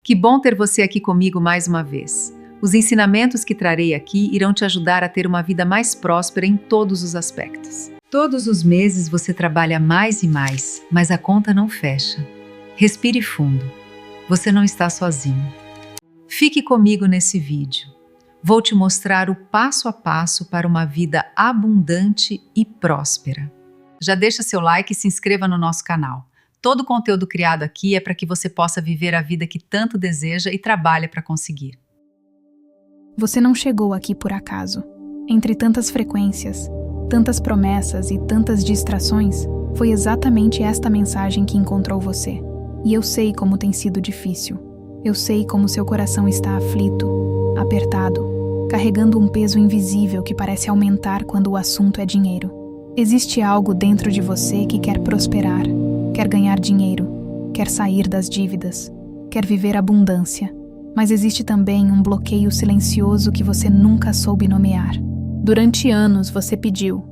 Que bom ter você aqui comigo mais uma vez. Os ensinamentos que trarei aqui irão te ajudar a ter uma vida mais próspera em todos os aspectos. Todos os meses você trabalha mais e mais, mas a conta não fecha. Respire fundo. Você não está sozinho. Fique comigo nesse vídeo. Vou te mostrar o passo a passo para uma vida abundante e próspera. Já deixa seu like e se inscreva no nosso canal. Todo o conteúdo criado aqui é para que você possa viver a vida que tanto deseja e trabalha para conseguir. Você não chegou aqui por acaso. Entre tantas frequências, tantas promessas e tantas distrações, foi exatamente esta mensagem que encontrou você. E eu sei como tem sido difícil. Eu sei como seu coração está aflito, apertado, carregando um peso invisível que parece aumentar quando o assunto é dinheiro. Existe algo dentro de você que quer prosperar, quer ganhar dinheiro, quer sair das dívidas, quer viver abundância. Mas existe também um bloqueio silencioso que você nunca soube nomear. Durante anos você pediu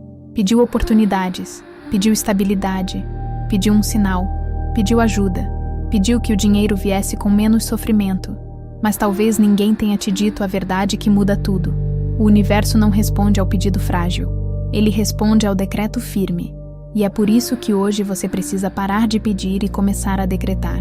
oportunidades, pediu estabilidade, pediu um sinal, pediu ajuda, pediu que o dinheiro viesse com menos sofrimento. Mas talvez ninguém tenha te dito a verdade que muda tudo. O universo não responde ao pedido frágil. Ele responde ao decreto firme. E é por isso que hoje você precisa parar de pedir e começar a decretar.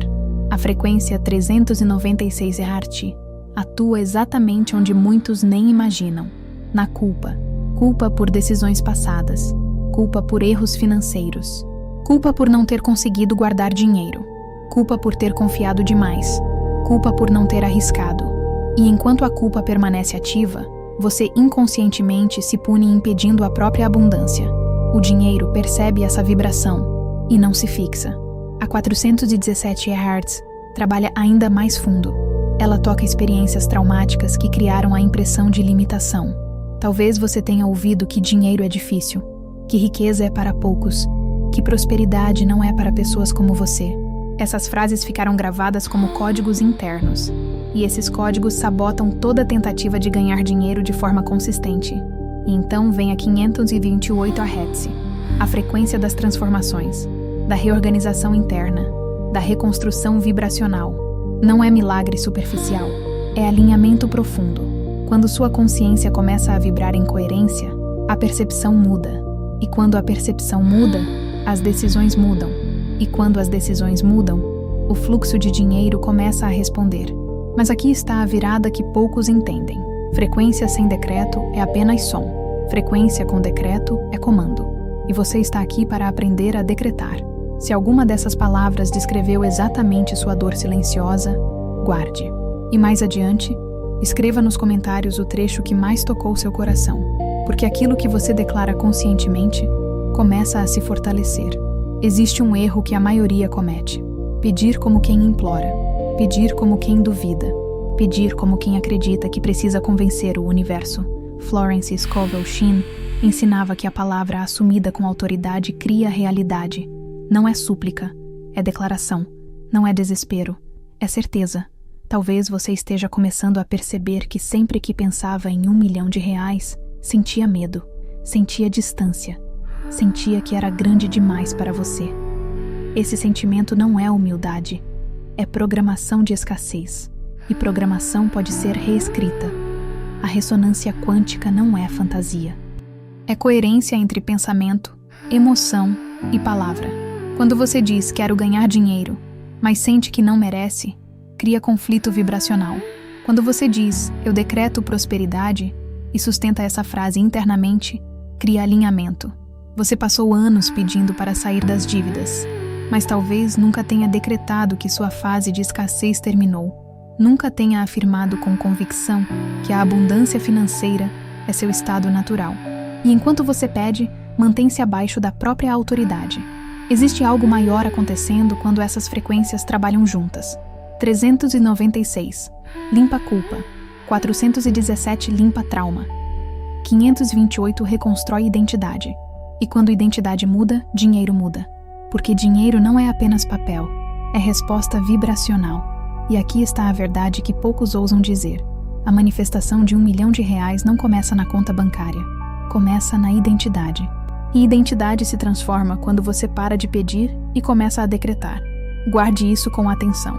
A frequência 396 Hz atua exatamente onde muitos nem imaginam. Na culpa. Culpa por decisões passadas. Culpa por erros financeiros. Culpa por não ter conseguido guardar dinheiro. Culpa por ter confiado demais. Culpa por não ter arriscado. E enquanto a culpa permanece ativa, você inconscientemente se pune impedindo a própria abundância. O dinheiro percebe essa vibração e não se fixa. A 417 Hz trabalha ainda mais fundo. Ela toca experiências traumáticas que criaram a impressão de limitação. Talvez você tenha ouvido que dinheiro é difícil, que riqueza é para poucos, que prosperidade não é para pessoas como você. Essas frases ficaram gravadas como códigos internos, e esses códigos sabotam toda tentativa de ganhar dinheiro de forma consistente. E então vem a 528 Hz, a frequência das transformações, da reorganização interna, da reconstrução vibracional. Não é milagre superficial, é alinhamento profundo. Quando sua consciência começa a vibrar em coerência, a percepção muda. E quando a percepção muda, as decisões mudam. E quando as decisões mudam, o fluxo de dinheiro começa a responder. Mas aqui está a virada que poucos entendem. Frequência sem decreto é apenas som. Frequência com decreto é comando. E você está aqui para aprender a decretar. Se alguma dessas palavras descreveu exatamente sua dor silenciosa, guarde. E mais adiante, escreva nos comentários o trecho que mais tocou seu coração, porque aquilo que você declara conscientemente começa a se fortalecer. Existe um erro que a maioria comete: pedir como quem implora, pedir como quem duvida, pedir como quem acredita que precisa convencer o universo. Florence Scovel Shinn ensinava que a palavra assumida com autoridade cria realidade. Não é súplica, é declaração. Não é desespero, é certeza. Talvez você esteja começando a perceber que sempre que pensava em R$1 milhão, sentia medo, sentia distância, sentia que era grande demais para você. Esse sentimento não é humildade, é programação de escassez. E programação pode ser reescrita. A ressonância quântica não é fantasia. É coerência entre pensamento, emoção e palavra. Quando você diz quero ganhar dinheiro, mas sente que não merece, cria conflito vibracional. Quando você diz eu decreto prosperidade e sustenta essa frase internamente, cria alinhamento. Você passou anos pedindo para sair das dívidas, mas talvez nunca tenha decretado que sua fase de escassez terminou. Nunca tenha afirmado com convicção que a abundância financeira é seu estado natural. E enquanto você pede, mantém-se abaixo da própria autoridade. Existe algo maior acontecendo quando essas frequências trabalham juntas. 396. Limpa culpa. 417. Limpa trauma. 528. Reconstrói identidade. E quando identidade muda, dinheiro muda. Porque dinheiro não é apenas papel, é resposta vibracional. E aqui está a verdade que poucos ousam dizer. A manifestação de R$1 milhão não começa na conta bancária. Começa na identidade. E identidade se transforma quando você para de pedir e começa a decretar. Guarde isso com atenção.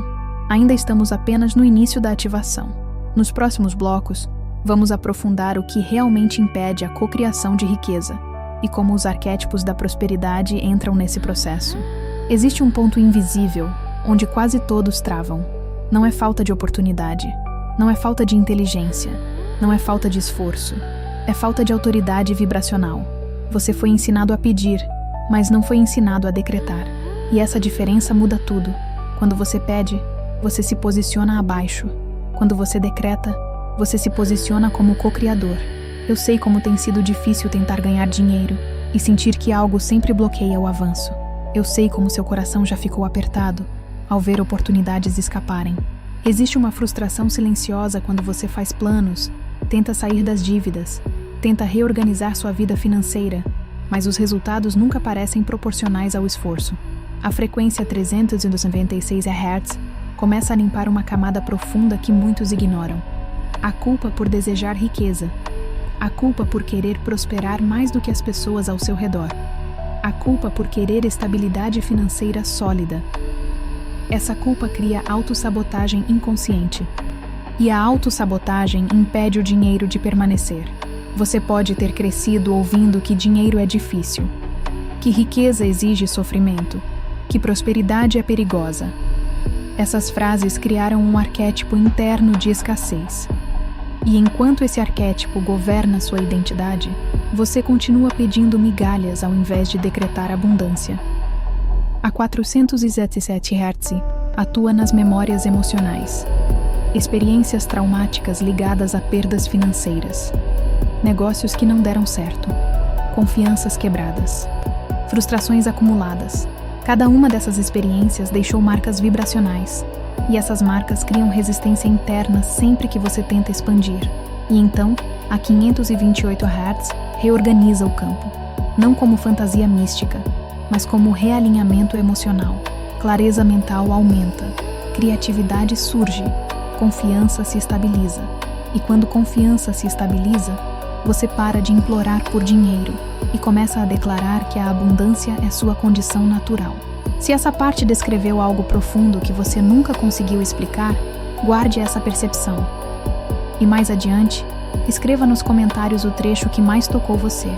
Ainda estamos apenas no início da ativação. Nos próximos blocos, vamos aprofundar o que realmente impede a cocriação de riqueza e como os arquétipos da prosperidade entram nesse processo. Existe um ponto invisível onde quase todos travam. Não é falta de oportunidade, não é falta de inteligência, não é falta de esforço, é falta de autoridade vibracional. Você foi ensinado a pedir, mas não foi ensinado a decretar. E essa diferença muda tudo. Quando você pede, você se posiciona abaixo. Quando você decreta, você se posiciona como co-criador. Eu sei como tem sido difícil tentar ganhar dinheiro e sentir que algo sempre bloqueia o avanço. Eu sei como seu coração já ficou apertado ao ver oportunidades escaparem. Existe uma frustração silenciosa quando você faz planos, tenta sair das dívidas, tenta reorganizar sua vida financeira, mas os resultados nunca parecem proporcionais ao esforço. A frequência 396 Hz começa a limpar uma camada profunda que muitos ignoram. A culpa por desejar riqueza. A culpa por querer prosperar mais do que as pessoas ao seu redor. A culpa por querer estabilidade financeira sólida. Essa culpa cria autossabotagem inconsciente. E a autossabotagem impede o dinheiro de permanecer. Você pode ter crescido ouvindo que dinheiro é difícil, que riqueza exige sofrimento, que prosperidade é perigosa. Essas frases criaram um arquétipo interno de escassez. E enquanto esse arquétipo governa sua identidade, você continua pedindo migalhas ao invés de decretar abundância. A 417 Hz atua nas memórias emocionais, experiências traumáticas ligadas a perdas financeiras, negócios que não deram certo, confianças quebradas, frustrações acumuladas. Cada uma dessas experiências deixou marcas vibracionais, e essas marcas criam resistência interna sempre que você tenta expandir. E então, a 528 Hz reorganiza o campo, não como fantasia mística, mas como realinhamento emocional. Clareza mental aumenta, criatividade surge, confiança se estabiliza. E quando confiança se estabiliza, você para de implorar por dinheiro e começa a declarar que a abundância é sua condição natural. Se essa parte descreveu algo profundo que você nunca conseguiu explicar, guarde essa percepção. E mais adiante, escreva nos comentários o trecho que mais tocou você,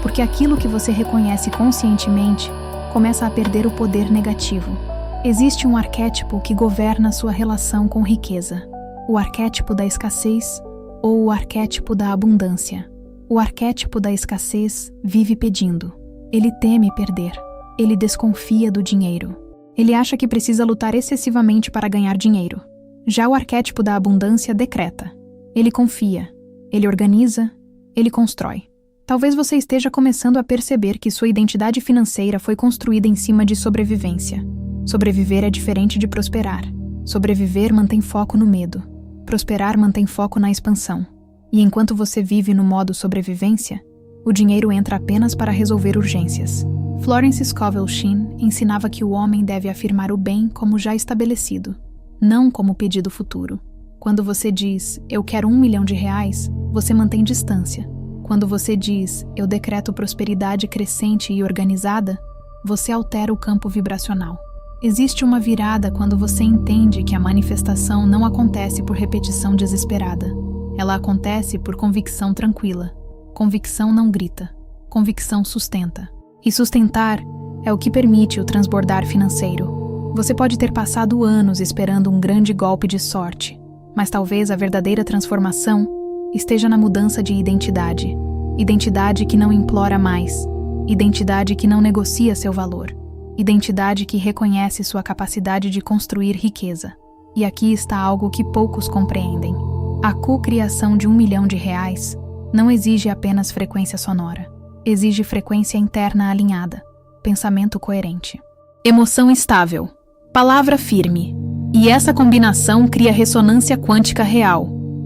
porque aquilo que você reconhece conscientemente começa a perder o poder negativo. Existe um arquétipo que governa sua relação com riqueza: o arquétipo da escassez ou o arquétipo da abundância. O arquétipo da escassez vive pedindo. Ele teme perder. Ele desconfia do dinheiro. Ele acha que precisa lutar excessivamente para ganhar dinheiro. Já o arquétipo da abundância decreta. Ele confia. Ele organiza. Ele constrói. Talvez você esteja começando a perceber que sua identidade financeira foi construída em cima de sobrevivência. Sobreviver é diferente de prosperar. Sobreviver mantém foco no medo. Prosperar mantém foco na expansão. E enquanto você vive no modo sobrevivência, o dinheiro entra apenas para resolver urgências. Florence Scovel Shinn ensinava que o homem deve afirmar o bem como já estabelecido, não como pedido futuro. Quando você diz, eu quero 1 milhão de reais, você mantém distância. Quando você diz, eu decreto prosperidade crescente e organizada, você altera o campo vibracional. Existe uma virada quando você entende que a manifestação não acontece por repetição desesperada. Ela acontece por convicção tranquila. Convicção não grita. Convicção sustenta. E sustentar é o que permite o transbordar financeiro. Você pode ter passado anos esperando um grande golpe de sorte, mas talvez a verdadeira transformação esteja na mudança de identidade. Identidade que não implora mais. Identidade que não negocia seu valor. Identidade que reconhece sua capacidade de construir riqueza. E aqui está algo que poucos compreendem. A cocriação de 1 milhão de reais não exige apenas frequência sonora. Exige frequência interna alinhada, pensamento coerente. Emoção estável, palavra firme. E essa combinação cria ressonância quântica real.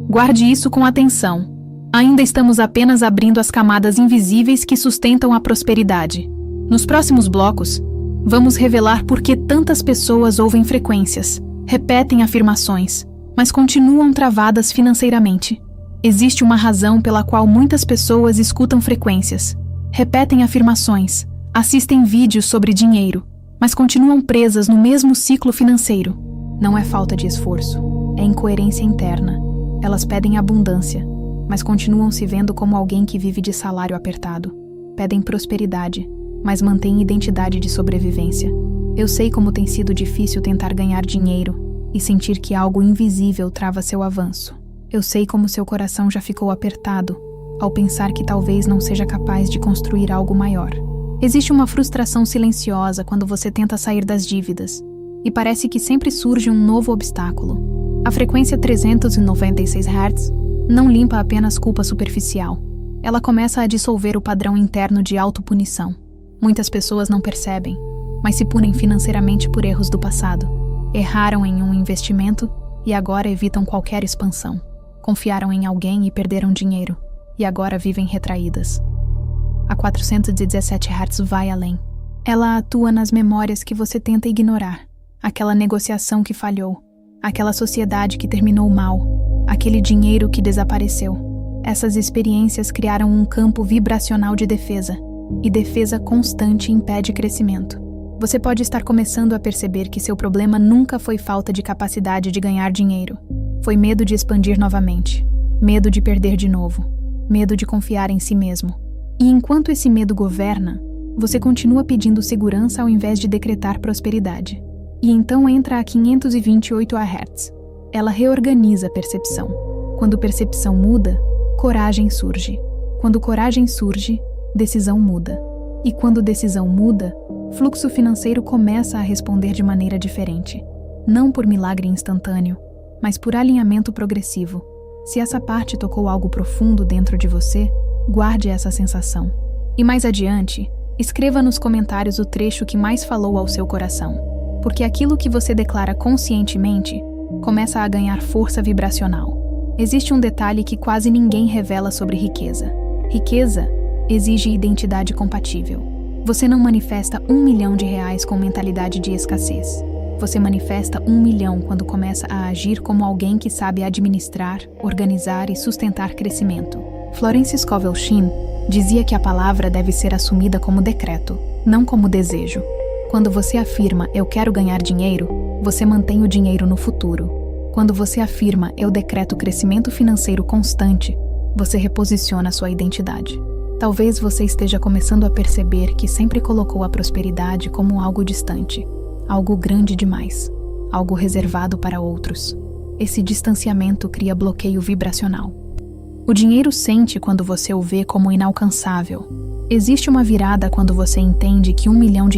Guarde isso com atenção. Ainda estamos apenas abrindo as camadas invisíveis que sustentam a prosperidade. Nos próximos blocos, vamos revelar por que tantas pessoas ouvem frequências, repetem afirmações, mas continuam travadas financeiramente. Existe uma razão pela qual muitas pessoas escutam frequências, repetem afirmações, assistem vídeos sobre dinheiro, mas continuam presas no mesmo ciclo financeiro. Não é falta de esforço, é incoerência interna. Elas pedem abundância, mas continuam se vendo como alguém que vive de salário apertado. Pedem prosperidade, mas mantêm identidade de sobrevivência. Eu sei como tem sido difícil tentar ganhar dinheiro e sentir que algo invisível trava seu avanço. Eu sei como seu coração já ficou apertado ao pensar que talvez não seja capaz de construir algo maior. Existe uma frustração silenciosa quando você tenta sair das dívidas, e parece que sempre surge um novo obstáculo. A frequência 396 Hz não limpa apenas culpa superficial. Ela começa a dissolver o padrão interno de autopunição. Muitas pessoas não percebem, mas se punem financeiramente por erros do passado. Erraram em um investimento e agora evitam qualquer expansão. Confiaram em alguém e perderam dinheiro, e agora vivem retraídas. A 417 Hz vai além. Ela atua nas memórias que você tenta ignorar. Aquela negociação que falhou, aquela sociedade que terminou mal, aquele dinheiro que desapareceu. Essas experiências criaram um campo vibracional de defesa, e defesa constante impede crescimento. Você pode estar começando a perceber que seu problema nunca foi falta de capacidade de ganhar dinheiro. Foi medo de expandir novamente, medo de perder de novo, medo de confiar em si mesmo. E enquanto esse medo governa, você continua pedindo segurança ao invés de decretar prosperidade. E então entra a 528 Hz. Ela reorganiza a percepção. Quando percepção muda, coragem surge. Quando coragem surge, decisão muda. E quando decisão muda, fluxo financeiro começa a responder de maneira diferente. Não por milagre instantâneo, mas por alinhamento progressivo. Se essa parte tocou algo profundo dentro de você, guarde essa sensação. E mais adiante, escreva nos comentários o trecho que mais falou ao seu coração. Porque aquilo que você declara conscientemente começa a ganhar força vibracional. Existe um detalhe que quase ninguém revela sobre riqueza. Riqueza exige identidade compatível. Você não manifesta R$1 milhão com mentalidade de escassez. Você manifesta 1 milhão quando começa a agir como alguém que sabe administrar, organizar e sustentar crescimento. Florence Scovel Shinn dizia que a palavra deve ser assumida como decreto, não como desejo. Quando você afirma "eu quero ganhar dinheiro", você mantém o dinheiro no futuro. Quando você afirma "eu decreto crescimento financeiro constante", você reposiciona sua identidade. Talvez você esteja começando a perceber que sempre colocou a prosperidade como algo distante, algo grande demais, algo reservado para outros. Esse distanciamento cria bloqueio vibracional. O dinheiro sente quando você o vê como inalcançável. Existe uma virada quando você entende que R$1 milhão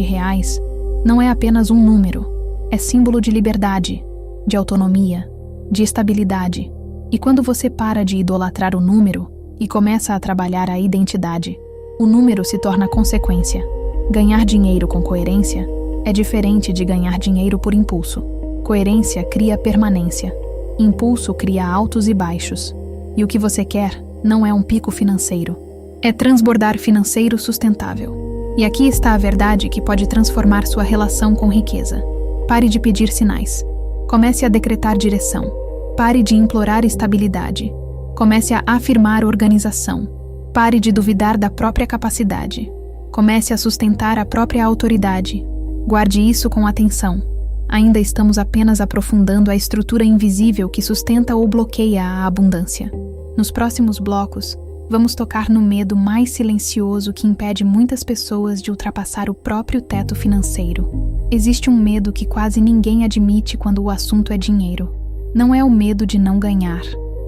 não é apenas um número, é símbolo de liberdade, de autonomia, de estabilidade. E quando você para de idolatrar o número e começa a trabalhar a identidade, o número se torna consequência. Ganhar dinheiro com coerência é diferente de ganhar dinheiro por impulso. Coerência cria permanência. Impulso cria altos e baixos. E o que você quer não é um pico financeiro. É transbordar financeiro sustentável. E aqui está a verdade que pode transformar sua relação com riqueza. Pare de pedir sinais. Comece a decretar direção. Pare de implorar estabilidade. Comece a afirmar organização. Pare de duvidar da própria capacidade. Comece a sustentar a própria autoridade. Guarde isso com atenção. Ainda estamos apenas aprofundando a estrutura invisível que sustenta ou bloqueia a abundância. Nos próximos blocos, vamos tocar no medo mais silencioso que impede muitas pessoas de ultrapassar o próprio teto financeiro. Existe um medo que quase ninguém admite quando o assunto é dinheiro. Não é o medo de não ganhar,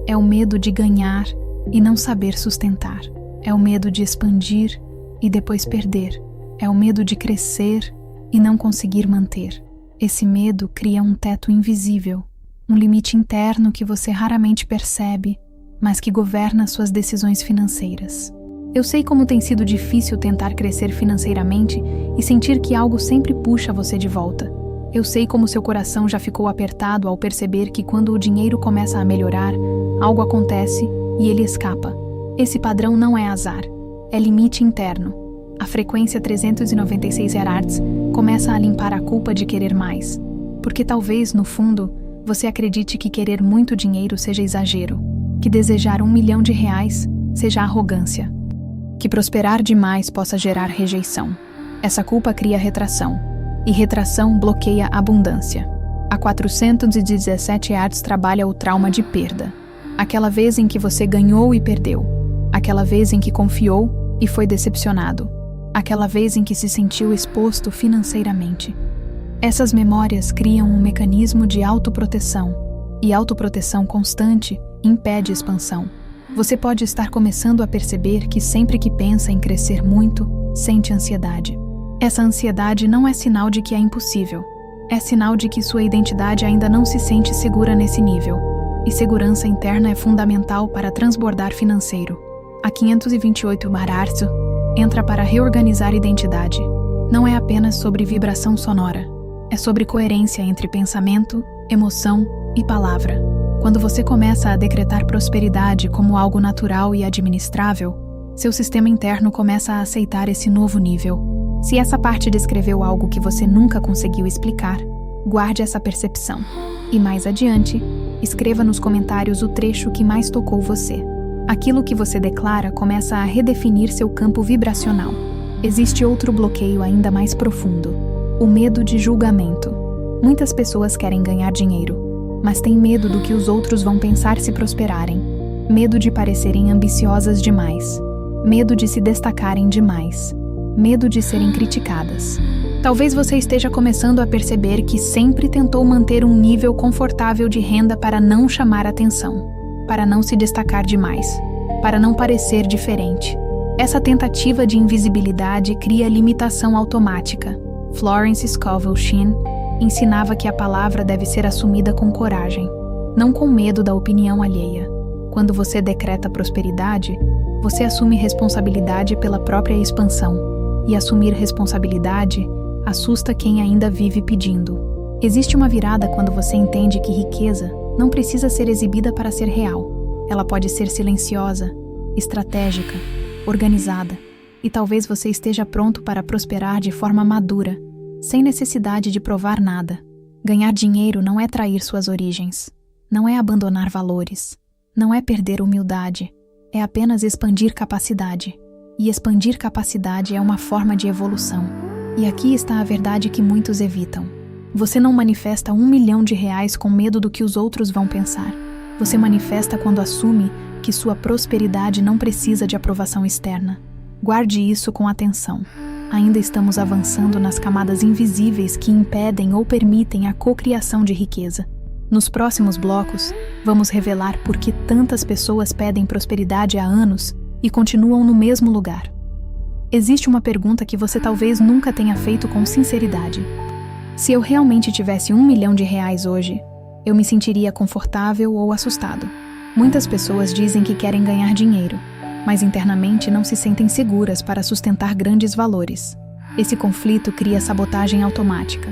é o medo de ganhar e não saber sustentar. É o medo de expandir e depois perder. É o medo de crescer e não conseguir manter. Esse medo cria um teto invisível, um limite interno que você raramente percebe, mas que governa suas decisões financeiras. Eu sei como tem sido difícil tentar crescer financeiramente e sentir que algo sempre puxa você de volta. Eu sei como seu coração já ficou apertado ao perceber que quando o dinheiro começa a melhorar, algo acontece e ele escapa. Esse padrão não é azar, é limite interno. A frequência 396 Hz começa a limpar a culpa de querer mais, porque talvez, no fundo, você acredite que querer muito dinheiro seja exagero, que desejar R$1 milhão seja arrogância, que prosperar demais possa gerar rejeição. Essa culpa cria retração, e retração bloqueia abundância. A 417 Hz trabalha o trauma de perda. Aquela vez em que você ganhou e perdeu. Aquela vez em que confiou e foi decepcionado. Aquela vez em que se sentiu exposto financeiramente. Essas memórias criam um mecanismo de autoproteção, e autoproteção constante impede expansão. Você pode estar começando a perceber que sempre que pensa em crescer muito, sente ansiedade. Essa ansiedade não é sinal de que é impossível. É sinal de que sua identidade ainda não se sente segura nesse nível. E segurança interna é fundamental para transbordar financeiro. A 528 Hz entra para reorganizar identidade. Não é apenas sobre vibração sonora. É sobre coerência entre pensamento, emoção e palavra. Quando você começa a decretar prosperidade como algo natural e administrável, seu sistema interno começa a aceitar esse novo nível. Se essa parte descreveu algo que você nunca conseguiu explicar, guarde essa percepção. E mais adiante, escreva nos comentários o trecho que mais tocou você. Aquilo que você declara começa a redefinir seu campo vibracional. Existe outro bloqueio ainda mais profundo: o medo de julgamento. Muitas pessoas querem ganhar dinheiro, mas têm medo do que os outros vão pensar se prosperarem. Medo de parecerem ambiciosas demais. Medo de se destacarem demais. Medo de serem criticadas. Talvez você esteja começando a perceber que sempre tentou manter um nível confortável de renda para não chamar atenção, para não se destacar demais, para não parecer diferente. Essa tentativa de invisibilidade cria limitação automática. Florence Scovel Shinn ensinava que a palavra deve ser assumida com coragem, não com medo da opinião alheia. Quando você decreta prosperidade, você assume responsabilidade pela própria expansão, e assumir responsabilidade assusta quem ainda vive pedindo. Existe uma virada quando você entende que riqueza não precisa ser exibida para ser real. Ela pode ser silenciosa, estratégica, organizada, e talvez você esteja pronto para prosperar de forma madura, sem necessidade de provar nada. Ganhar dinheiro não é trair suas origens, não é abandonar valores, não é perder humildade, é apenas expandir capacidade. E expandir capacidade é uma forma de evolução. E aqui está a verdade que muitos evitam. Você não manifesta R$1 milhão com medo do que os outros vão pensar. Você manifesta quando assume que sua prosperidade não precisa de aprovação externa. Guarde isso com atenção. Ainda estamos avançando nas camadas invisíveis que impedem ou permitem a cocriação de riqueza. Nos próximos blocos, vamos revelar por que tantas pessoas pedem prosperidade há anos e continuam no mesmo lugar. Existe uma pergunta que você talvez nunca tenha feito com sinceridade. Se eu realmente tivesse R$1 milhão hoje, eu me sentiria confortável ou assustado? Muitas pessoas dizem que querem ganhar dinheiro, mas internamente não se sentem seguras para sustentar grandes valores. Esse conflito cria sabotagem automática.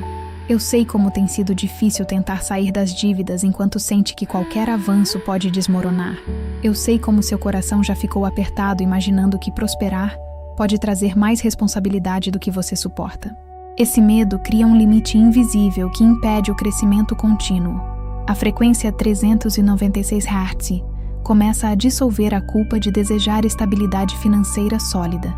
Eu sei como tem sido difícil tentar sair das dívidas enquanto sente que qualquer avanço pode desmoronar. Eu sei como seu coração já ficou apertado imaginando que prosperar pode trazer mais responsabilidade do que você suporta. Esse medo cria um limite invisível que impede o crescimento contínuo. A frequência 396 Hz começa a dissolver a culpa de desejar estabilidade financeira sólida.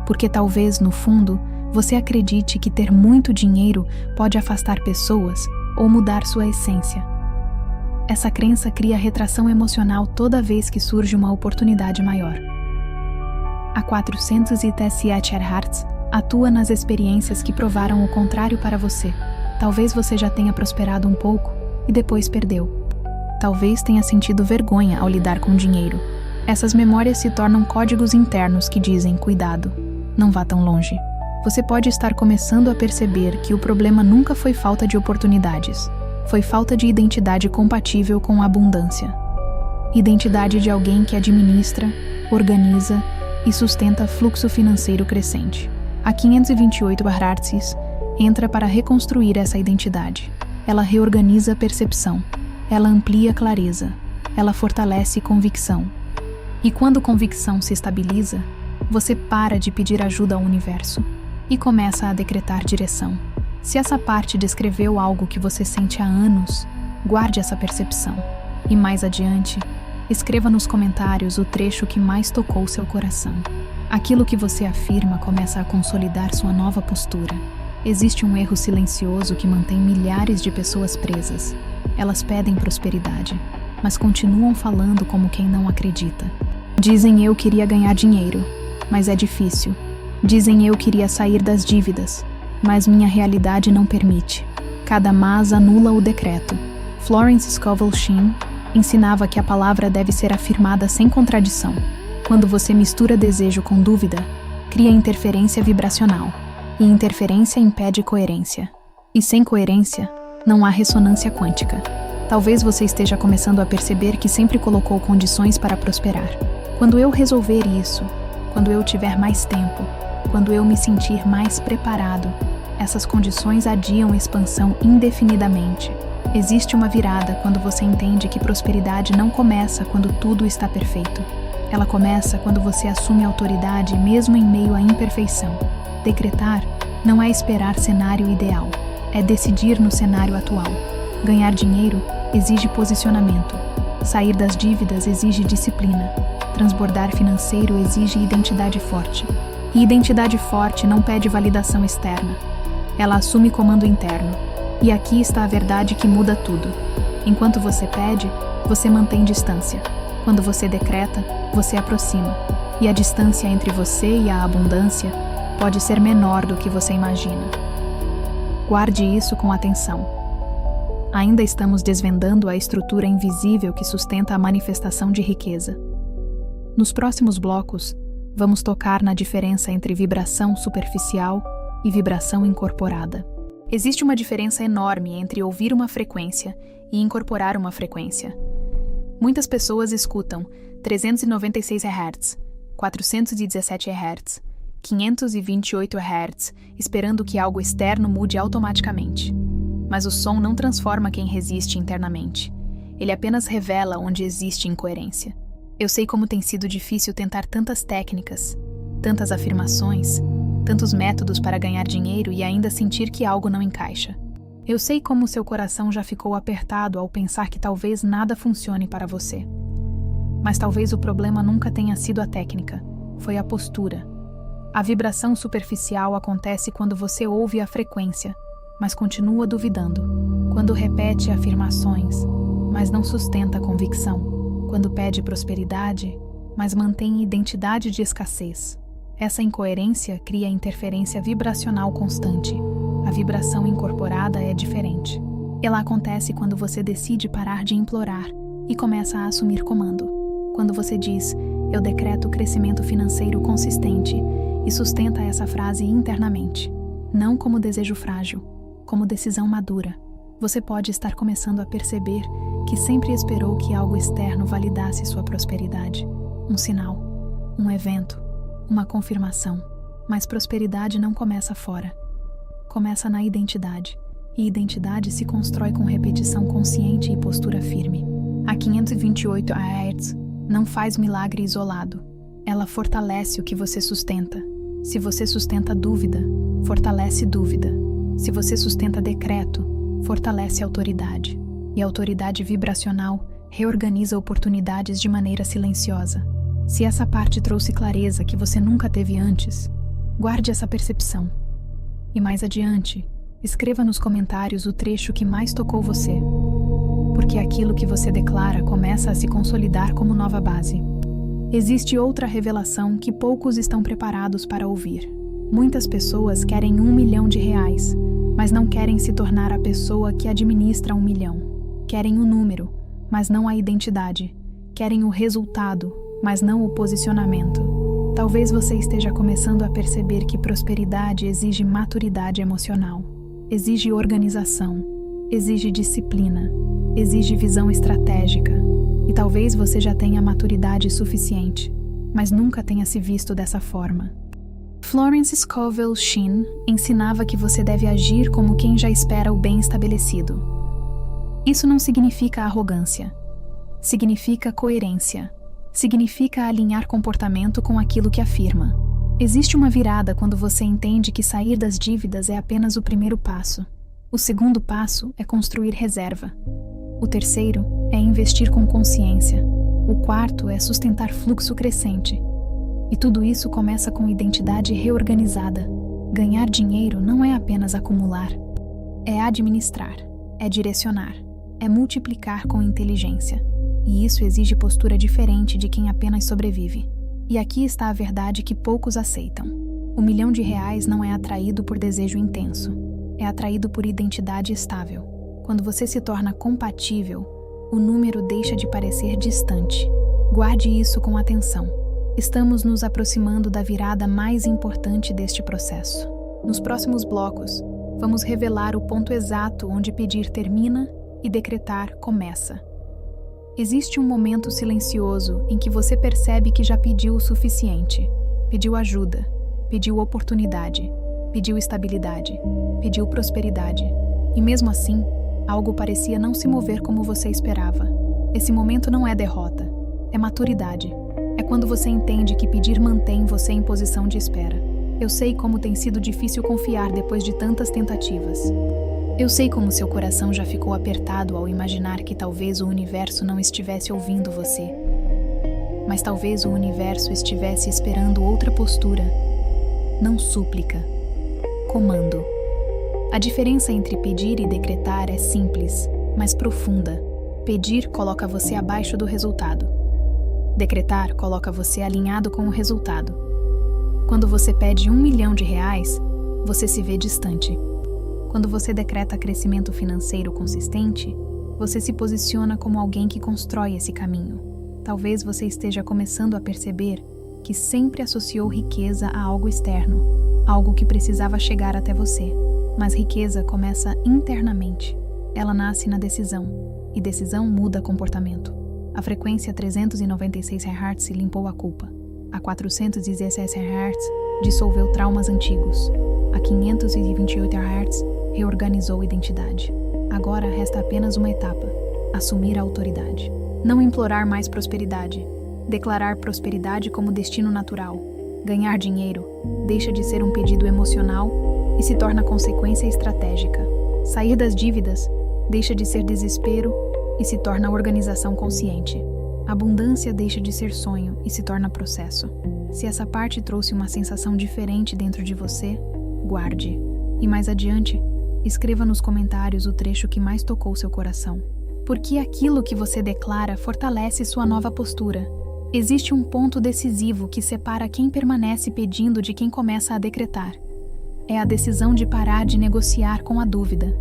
Porque talvez, no fundo, você acredite que ter muito dinheiro pode afastar pessoas ou mudar sua essência. Essa crença cria retração emocional toda vez que surge uma oportunidade maior. A 417 Hz atua nas experiências que provaram o contrário para você. Talvez você já tenha prosperado um pouco e depois perdeu. Talvez tenha sentido vergonha ao lidar com dinheiro. Essas memórias se tornam códigos internos que dizem: cuidado, não vá tão longe. Você pode estar começando a perceber que o problema nunca foi falta de oportunidades. Foi falta de identidade compatível com a abundância. Identidade de alguém que administra, organiza e sustenta fluxo financeiro crescente. A 528 Hz entra para reconstruir essa identidade. Ela reorganiza a percepção. Ela amplia clareza. Ela fortalece convicção. E quando convicção se estabiliza, você para de pedir ajuda ao universo e começa a decretar direção. Se essa parte descreveu algo que você sente há anos, guarde essa percepção. E mais adiante, escreva nos comentários o trecho que mais tocou seu coração. Aquilo que você afirma começa a consolidar sua nova postura. Você pode estar começando a perceber que o problema nunca foi falta de oportunidades. Foi falta de identidade compatível com a abundância. Identidade de alguém que administra, organiza e sustenta fluxo financeiro crescente. A 528 Hz entra para reconstruir essa identidade. Ela reorganiza a percepção. Ela amplia clareza. Ela fortalece convicção. E quando convicção se estabiliza, você para de pedir ajuda ao universo e começa a decretar direção. Se essa parte descreveu algo que você sente há anos, guarde essa percepção. E mais adiante, escreva nos comentários o trecho que mais tocou seu coração. Aquilo que você afirma começa a consolidar sua nova postura. Existe um erro silencioso que mantém milhares de pessoas presas. Elas pedem prosperidade, mas continuam falando como quem não acredita. Dizem eu queria ganhar dinheiro, mas é difícil. Dizem eu queria sair das dívidas, mas minha realidade não permite. Cada mas anula o decreto. Florence Scovel Shinn ensinava que a palavra deve ser afirmada sem contradição. Quando você mistura desejo com dúvida, cria interferência vibracional. E interferência impede coerência. E sem coerência, não há ressonância quântica. Talvez você esteja começando a perceber que sempre colocou condições para prosperar. Quando eu resolver isso, quando eu tiver mais tempo, quando eu me sentir mais preparado, essas condições adiam expansão indefinidamente. Existe uma virada quando você entende que prosperidade não começa quando tudo está perfeito. Ela começa quando você assume autoridade mesmo em meio à imperfeição. Decretar não é esperar cenário ideal, é decidir no cenário atual. Ganhar dinheiro exige posicionamento. Sair das dívidas exige disciplina. Transbordar financeiro exige identidade forte. E identidade forte não pede validação externa. Ela assume comando interno. E aqui está a verdade que muda tudo. Enquanto você pede, você mantém distância. Quando você decreta, você aproxima. E a distância entre você e a abundância pode ser menor do que você imagina. Guarde isso com atenção. Ainda estamos desvendando a estrutura invisível que sustenta a manifestação de riqueza. Nos próximos blocos, vamos tocar na diferença entre vibração superficial e vibração incorporada. Existe uma diferença enorme entre ouvir uma frequência e incorporar uma frequência. Muitas pessoas escutam 396 Hz, 417 Hz, 528 Hz, esperando que algo externo mude automaticamente. Mas o som não transforma quem resiste internamente. Ele apenas revela onde existe incoerência. Eu sei como tem sido difícil tentar tantas técnicas, tantas afirmações, tantos métodos para ganhar dinheiro e ainda sentir que algo não encaixa. Eu sei como seu coração já ficou apertado ao pensar que talvez nada funcione para você. Mas talvez o problema nunca tenha sido a técnica, foi a postura. A vibração superficial acontece quando você ouve a frequência, mas continua duvidando. Quando repete afirmações, mas não sustenta a convicção. Quando pede prosperidade, mas mantém identidade de escassez. Essa incoerência cria interferência vibracional constante. A vibração incorporada é diferente. Ela acontece quando você decide parar de implorar e começa a assumir comando. Quando você diz, eu decreto crescimento financeiro consistente e sustenta essa frase internamente. Não como desejo frágil, como decisão madura. Você pode estar começando a perceber que sempre esperou que algo externo validasse sua prosperidade. Um sinal, um evento, uma confirmação. Mas prosperidade não começa fora. Começa na identidade. E identidade se constrói com repetição consciente e postura firme. A 528 Hz não faz milagre isolado. Ela fortalece o que você sustenta. Se você sustenta dúvida, fortalece dúvida. Se você sustenta decreto, fortalece autoridade. E a autoridade vibracional reorganiza oportunidades de maneira silenciosa. Se essa parte trouxe clareza que você nunca teve antes, guarde essa percepção. E mais adiante, escreva nos comentários o trecho que mais tocou você. Porque aquilo que você declara começa a se consolidar como nova base. Existe outra revelação que poucos estão preparados para ouvir. Muitas pessoas querem R$1 milhão, mas não querem se tornar a pessoa que administra 1 milhão. Querem o número, mas não a identidade. Querem o resultado, mas não o posicionamento. Talvez você esteja começando a perceber que prosperidade exige maturidade emocional, exige organização, exige disciplina, exige visão estratégica. E talvez você já tenha maturidade suficiente, mas nunca tenha se visto dessa forma. Florence Scovel Shinn ensinava que você deve agir como quem já espera o bem estabelecido. Isso não significa arrogância. Significa coerência. Significa alinhar comportamento com aquilo que afirma. Existe uma virada quando você entende que sair das dívidas é apenas o primeiro passo. O segundo passo é construir reserva. O terceiro é investir com consciência. O quarto é sustentar fluxo crescente. E tudo isso começa com identidade reorganizada. Ganhar dinheiro não é apenas acumular. É administrar, é direcionar, é multiplicar com inteligência. E isso exige postura diferente de quem apenas sobrevive. E aqui está a verdade que poucos aceitam. R$1 milhão não é atraído por desejo intenso. É atraído por identidade estável. Quando você se torna compatível, o número deixa de parecer distante. Guarde isso com atenção. Estamos nos aproximando da virada mais importante deste processo. Nos próximos blocos, vamos revelar o ponto exato onde pedir termina e decretar começa. Existe um momento silencioso em que você percebe que já pediu o suficiente. Pediu ajuda, pediu oportunidade, pediu estabilidade, pediu prosperidade. E mesmo assim, algo parecia não se mover como você esperava. Esse momento não é derrota, é maturidade. É quando você entende que pedir mantém você em posição de espera. Eu sei como tem sido difícil confiar depois de tantas tentativas. Eu sei como seu coração já ficou apertado ao imaginar que talvez o universo não estivesse ouvindo você. Mas talvez o universo estivesse esperando outra postura. Não súplica. Comando. A diferença entre pedir e decretar é simples, mas profunda. Pedir coloca você abaixo do resultado. Decretar coloca você alinhado com o resultado. Quando você pede R$1 milhão, você se vê distante. Quando você decreta crescimento financeiro consistente, você se posiciona como alguém que constrói esse caminho. Talvez você esteja começando a perceber que sempre associou riqueza a algo externo, algo que precisava chegar até você. Mas riqueza começa internamente. Ela nasce na decisão, e decisão muda comportamento. A frequência 396 Hz limpou a culpa. A 416 Hz dissolveu traumas antigos. A 528 Hz reorganizou identidade. Agora resta apenas uma etapa: assumir a autoridade. Não implorar mais prosperidade. Declarar prosperidade como destino natural. Ganhar dinheiro deixa de ser um pedido emocional e se torna consequência estratégica. Sair das dívidas deixa de ser desespero e se torna organização consciente. Abundância deixa de ser sonho e se torna processo. Se essa parte trouxe uma sensação diferente dentro de você, guarde. E mais adiante, escreva nos comentários o trecho que mais tocou seu coração. Porque aquilo que você declara fortalece sua nova postura. Existe um ponto decisivo que separa quem permanece pedindo de quem começa a decretar. É a decisão de parar de negociar com a dúvida.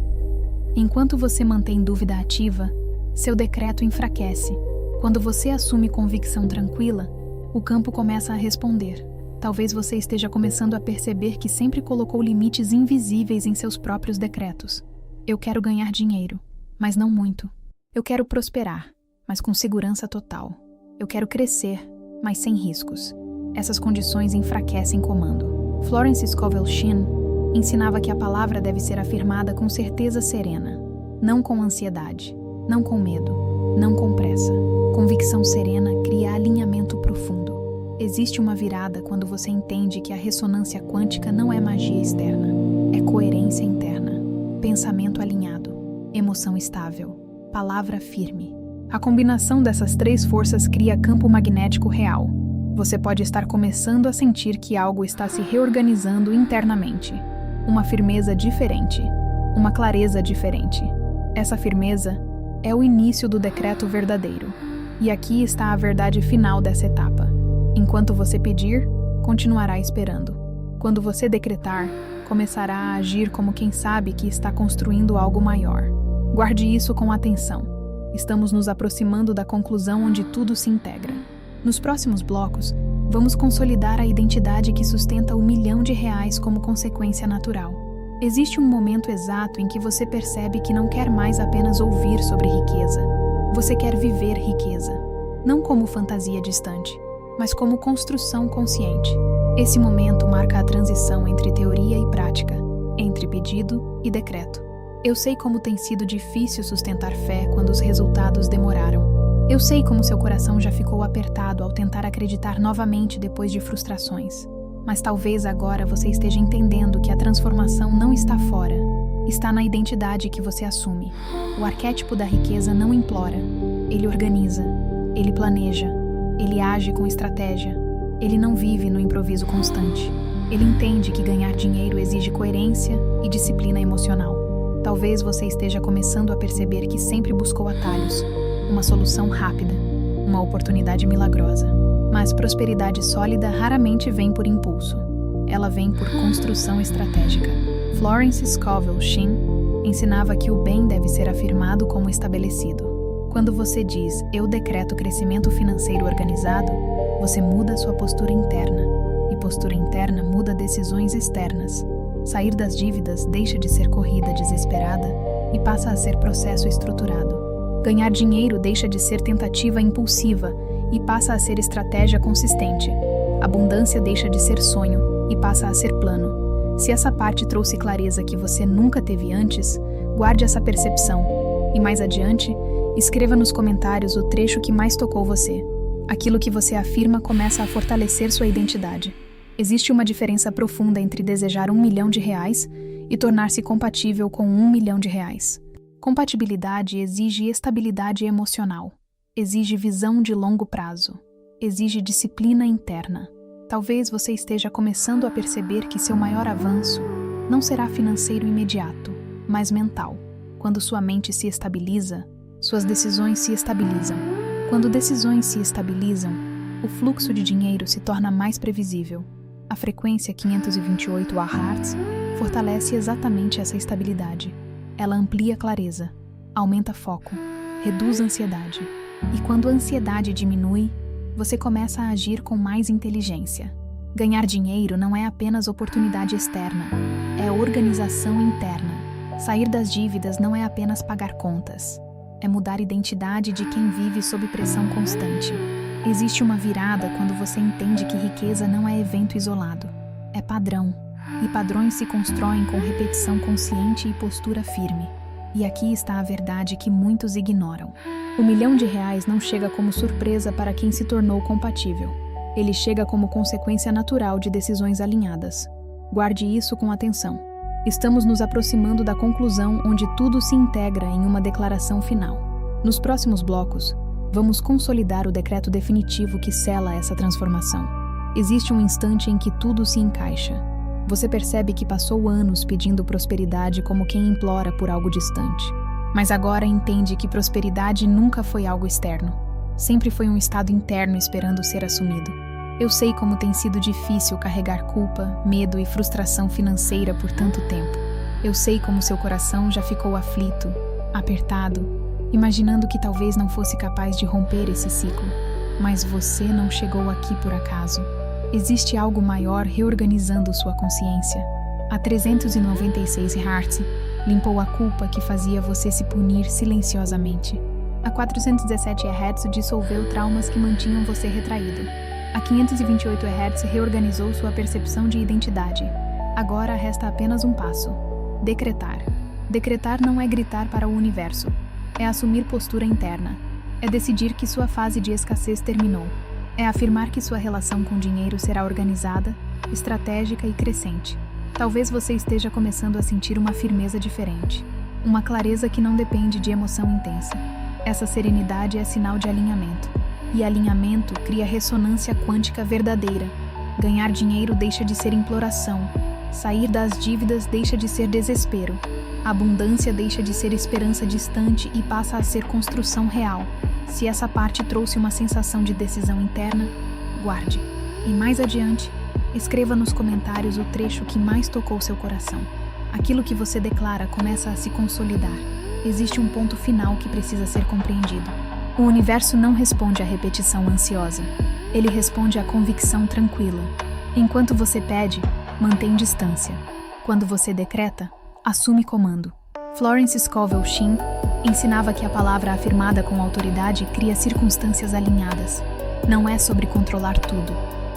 Enquanto você mantém dúvida ativa, seu decreto enfraquece. Quando você assume convicção tranquila, o campo começa a responder. Talvez você esteja começando a perceber que sempre colocou limites invisíveis em seus próprios decretos. Eu quero ganhar dinheiro, mas não muito. Eu quero prosperar, mas com segurança total. Eu quero crescer, mas sem riscos. Essas condições enfraquecem comando. Florence Scovel Shinn ensinava que a palavra deve ser afirmada com certeza serena, não com ansiedade, não com medo, não com pressa. Convicção serena cria alinhamento profundo. Existe uma virada quando você entende que a ressonância quântica não é magia externa, é coerência interna, pensamento alinhado, emoção estável, palavra firme. A combinação dessas três forças cria campo magnético real. Você pode estar começando a sentir que algo está se reorganizando internamente. Uma firmeza diferente, uma clareza diferente. Essa firmeza é o início do decreto verdadeiro. E aqui está a verdade final dessa etapa. Enquanto você pedir, continuará esperando. Quando você decretar, começará a agir como quem sabe que está construindo algo maior. Guarde isso com atenção. Estamos nos aproximando da conclusão onde tudo se integra. Nos próximos blocos, vamos consolidar a identidade que sustenta R$1 milhão como consequência natural. Existe um momento exato em que você percebe que não quer mais apenas ouvir sobre riqueza. Você quer viver riqueza, não como fantasia distante, mas como construção consciente. Esse momento marca a transição entre teoria e prática, entre pedido e decreto. Eu sei como tem sido difícil sustentar fé quando os resultados demoraram. Eu sei como seu coração já ficou apertado ao tentar acreditar novamente depois de frustrações. Mas talvez agora você esteja entendendo que a transformação não está fora, está na identidade que você assume. O arquétipo da riqueza não implora, ele organiza, ele planeja, ele age com estratégia, ele não vive no improviso constante. Ele entende que ganhar dinheiro exige coerência e disciplina emocional. Talvez você esteja começando a perceber que sempre buscou atalhos, uma solução rápida, uma oportunidade milagrosa. Mas prosperidade sólida raramente vem por impulso. Ela vem por construção estratégica. Florence Scovel Shinn ensinava que o bem deve ser afirmado como estabelecido. Quando você diz, eu decreto crescimento financeiro organizado, você muda sua postura interna. E postura interna muda decisões externas. Sair das dívidas deixa de ser corrida desesperada e passa a ser processo estruturado. Ganhar dinheiro deixa de ser tentativa impulsiva e passa a ser estratégia consistente. Abundância deixa de ser sonho e passa a ser plano. Se essa parte trouxe clareza que você nunca teve antes, guarde essa percepção. E mais adiante, escreva nos comentários o trecho que mais tocou você. Aquilo que você afirma começa a fortalecer sua identidade. Existe uma diferença profunda entre desejar R$1 milhão e tornar-se compatível com R$1 milhão. Compatibilidade exige estabilidade emocional, exige visão de longo prazo, exige disciplina interna. Talvez você esteja começando a perceber que seu maior avanço não será financeiro imediato, mas mental. Quando sua mente se estabiliza, suas decisões se estabilizam. Quando decisões se estabilizam, o fluxo de dinheiro se torna mais previsível. A frequência 528 Hz fortalece exatamente essa estabilidade. Ela amplia clareza, aumenta foco, reduz ansiedade. E quando a ansiedade diminui, você começa a agir com mais inteligência. Ganhar dinheiro não é apenas oportunidade externa, é organização interna. Sair das dívidas não é apenas pagar contas, é mudar a identidade de quem vive sob pressão constante. Existe uma virada quando você entende que riqueza não é evento isolado, é padrão, e padrões se constroem com repetição consciente e postura firme. E aqui está a verdade que muitos ignoram. R$1 milhão não chega como surpresa para quem se tornou compatível. Ele chega como consequência natural de decisões alinhadas. Guarde isso com atenção. Estamos nos aproximando da conclusão onde tudo se integra em uma declaração final. Nos próximos blocos, vamos consolidar o decreto definitivo que sela essa transformação. Existe um instante em que tudo se encaixa. Você percebe que passou anos pedindo prosperidade como quem implora por algo distante. Mas agora entende que prosperidade nunca foi algo externo. Sempre foi um estado interno esperando ser assumido. Eu sei como tem sido difícil carregar culpa, medo e frustração financeira por tanto tempo. Eu sei como seu coração já ficou aflito, apertado, imaginando que talvez não fosse capaz de romper esse ciclo. Mas você não chegou aqui por acaso. Existe algo maior reorganizando sua consciência. A 396 Hz limpou a culpa que fazia você se punir silenciosamente. A 417 Hz dissolveu traumas que mantinham você retraído. A 528 Hz reorganizou sua percepção de identidade. Agora resta apenas um passo: decretar. Decretar não é gritar para o universo. É assumir postura interna. É decidir que sua fase de escassez terminou. É afirmar que sua relação com o dinheiro será organizada, estratégica e crescente. Talvez você esteja começando a sentir uma firmeza diferente. Uma clareza que não depende de emoção intensa. Essa serenidade é sinal de alinhamento. E alinhamento cria ressonância quântica verdadeira. Ganhar dinheiro deixa de ser imploração. Sair das dívidas deixa de ser desespero. A abundância deixa de ser esperança distante e passa a ser construção real. Se essa parte trouxe uma sensação de decisão interna, guarde. E mais adiante, escreva nos comentários o trecho que mais tocou seu coração. Aquilo que você declara começa a se consolidar. Existe um ponto final que precisa ser compreendido. O universo não responde à repetição ansiosa. Ele responde à convicção tranquila. Enquanto você pede, mantém distância. Quando você decreta, assume comando. Florence Scovel Shinn ensinava que a palavra afirmada com autoridade cria circunstâncias alinhadas. Não é sobre controlar tudo,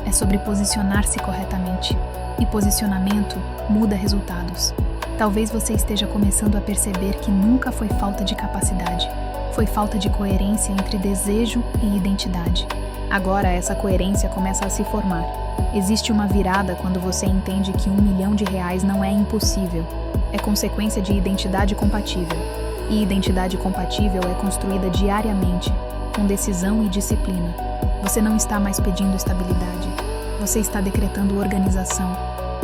é sobre posicionar-se corretamente. E posicionamento muda resultados. Talvez você esteja começando a perceber que nunca foi falta de capacidade. Foi falta de coerência entre desejo e identidade. Agora essa coerência começa a se formar. Existe uma virada quando você entende que R$1 milhão não é impossível. É consequência de identidade compatível. E identidade compatível é construída diariamente, com decisão e disciplina. Você não está mais pedindo estabilidade. Você está decretando organização.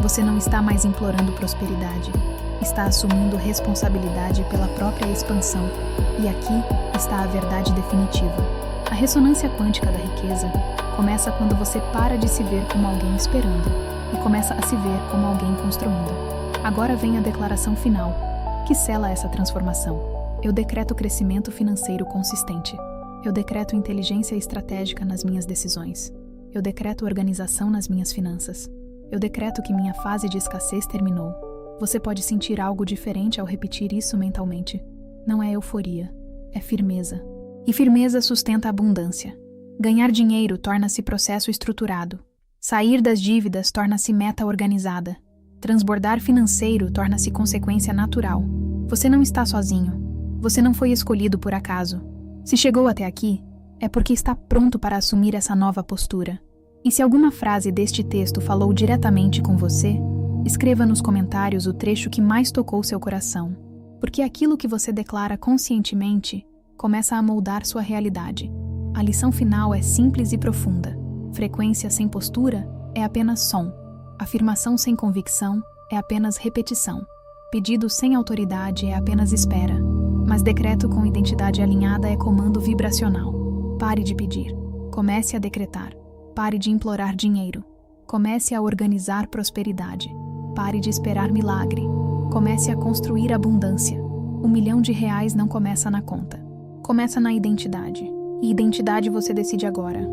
Você não está mais implorando prosperidade, está assumindo responsabilidade pela própria expansão. E aqui está a verdade definitiva. A ressonância quântica da riqueza começa quando você para de se ver como alguém esperando e começa a se ver como alguém construindo. Agora vem a declaração final, que sela essa transformação. Eu decreto crescimento financeiro consistente. Eu decreto inteligência estratégica nas minhas decisões. Eu decreto organização nas minhas finanças. Eu decreto que minha fase de escassez terminou. Você pode sentir algo diferente ao repetir isso mentalmente. Não é euforia, é firmeza. E firmeza sustenta a abundância. Ganhar dinheiro torna-se processo estruturado. Sair das dívidas torna-se meta organizada. Transbordar financeiro torna-se consequência natural. Você não está sozinho. Você não foi escolhido por acaso. Se chegou até aqui, é porque está pronto para assumir essa nova postura. E se alguma frase deste texto falou diretamente com você, escreva nos comentários o trecho que mais tocou seu coração. Porque aquilo que você declara conscientemente começa a moldar sua realidade. A lição final é simples e profunda. Frequência sem postura é apenas som. Afirmação sem convicção é apenas repetição. Pedido sem autoridade é apenas espera. Mas decreto com identidade alinhada é comando vibracional. Pare de pedir. Comece a decretar. Pare de implorar dinheiro. Comece a organizar prosperidade. Pare de esperar milagre. Comece a construir abundância. R$1 milhão não começa na conta. Começa na identidade. E identidade você decide agora.